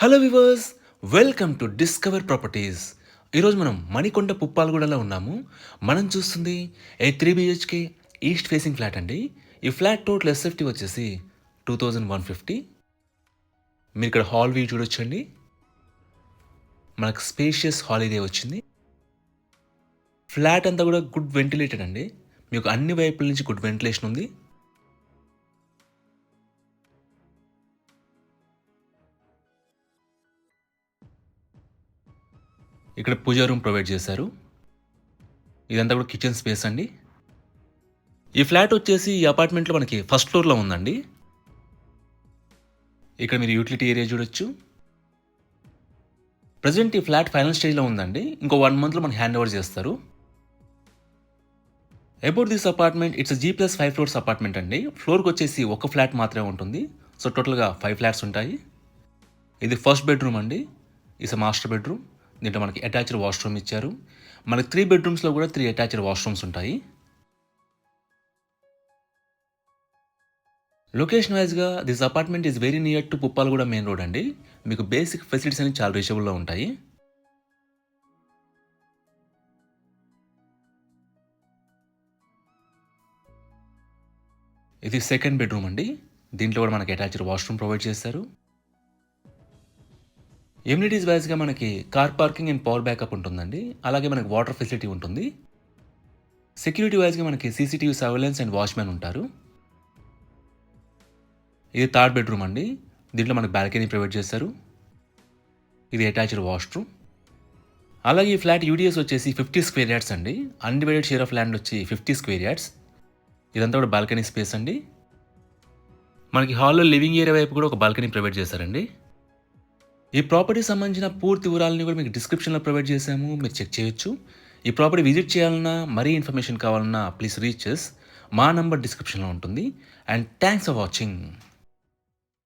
Hello viewers, welcome to discover properties. ఈరోజు మనం మణికొండ పుప్పాలగూడలో ఉన్నాము. మనం చూస్తుంది ఏ 3 BHK ఈస్ట్ ఫేసింగ్ ఫ్లాట్ అండి. ఈ ఫ్లాట్ టోటల్ ఎస్ఎఫ్టీ వచ్చేసి 2150. మీరు ఇక్కడ హాల్ వ్యూ చూడొచ్చండి. మనకు స్పేషియస్ హాల్ ఏరియా వచ్చింది. ఫ్లాట్ అంతా కూడా గుడ్ వెంటిలేటెడ్ అండి. మీకు అన్ని వైపుల నుంచి గుడ్ వెంటిలేషన్ ఉంది. ఇక్కడ పూజా రూమ్ ప్రొవైడ్ చేశారు. ఇదంతా కూడా కిచెన్ స్పేస్ అండి. ఈ ఫ్లాట్ వచ్చేసి ఈ అపార్ట్మెంట్లో మనకి ఫస్ట్ ఫ్లోర్లో ఉందండి. ఇక్కడ మీరు యూటిలిటీ ఏరియా చూడొచ్చు. ప్రజెంట్ ఈ ఫ్లాట్ ఫైనల్ స్టేజ్లో ఉందండి. ఇంకో 1 monthలో మనకి హ్యాండ్ ఓవర్ చేస్తారు. About this apartment, it's G+5 floors apartment అండి. ఫ్లోర్కి వచ్చేసి ఒక ఫ్లాట్ మాత్రమే ఉంటుంది. సో టోటల్గా 5 ఫ్లాట్స్ ఉంటాయి. ఇది ఫస్ట్ బెడ్రూమ్ అండి. It's master bedroom. దీంట్లో మనకి అటాచ్డ్ వాష్రూమ్ ఇచ్చారు. మనకి 3 bedrooms కూడా 3 అటాచ్డ్ వాష్రూమ్స్ ఉంటాయి. లొకేషన్ వైజ్గా this apartment is very near to Puppalaguda main road అండి. మీకు బేసిక్ ఫెసిలిటీస్ అన్ని చాలా రీచబుల్లో ఉంటాయి. ఇది సెకండ్ బెడ్రూమ్ అండి. దీంట్లో కూడా మనకి అటాచ్డ్ వాష్రూమ్ ప్రొవైడ్ చేస్తారు. ఎమ్యూనిటీస్ వైజ్గా మనకి car parking and power backup ఉంటుందండి. అలాగే మనకి వాటర్ ఫెసిలిటీ ఉంటుంది. సెక్యూరిటీ వైజ్గా మనకి CCTV సర్వేలెన్స్ అండ్ వాచ్మెన్ ఉంటారు. ఇది థర్డ్ బెడ్రూమ్ అండి. దీంట్లో మనకి బాల్కనీ ప్రొవైడ్ చేస్తారు. ఇది అటాచ్డ్ వాష్రూమ్. అలాగే ఈ ఫ్లాట్ యూడిఎస్ వచ్చేసి 50 square yards అండి. అన్డివైడెడ్ షేర్ ఆఫ్ ల్యాండ్ వచ్చి 50 square yards. ఇదంతా కూడా బాల్కనీ స్పేస్ అండి. మనకి హాల్లో లివింగ్ ఏరియా వైపు కూడా ఒక బాల్కనీ ప్రొవైడ్ చేశారండి. ఈ ప్రాపర్టీకి సంబంధించిన పూర్తి వివరాలని కూడా మీకు డిస్క్రిప్షన్లో ప్రొవైడ్ చేశాము. మీరు చెక్ చేయొచ్చు. ఈ ప్రాపర్టీ విజిట్ చేయాలన్నా, మరీ ఇన్ఫర్మేషన్ కావాలన్నా ప్లీజ్ రీచ్ మా నంబర్ డిస్క్రిప్షన్లో ఉంటుంది. And thanks for watching.